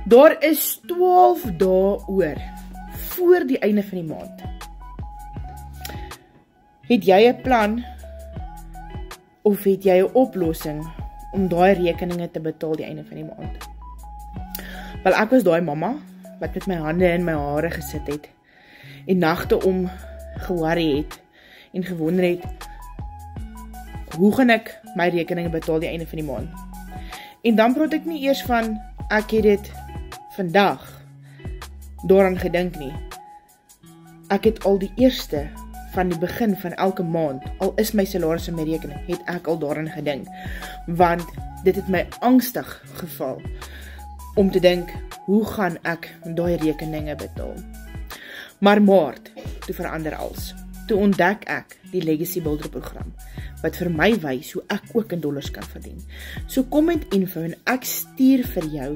Daar is 12 dae oor, voor die einde van die maand. Het jy 'n plan, of het jy 'n oplossing, om daai rekeninge te betaal die einde van die maand? Wel, ek was daai mamma, wat met my hande in my hare gesit het, en nagte om geworry het, en gewonder het, hoe gaan ek my rekeninge betaal die einde van die maand? En dan praat ek nie eers van, ek het dit vandag daaraan gedink nie. Ek het al die eerste van die begin van elke maand, al is my salaris in my rekening, het ek al daaraan gedink, want dit het my angstig geval, om te dink, hoe gaan ek daai rekeninge betaal? Maar Maart, toe verander alles. Toe ontdek ek die Legacy Builder program, wat vir my wys hoe ek ook in dollars kan verdien. So kom met info en ek stuur vir jou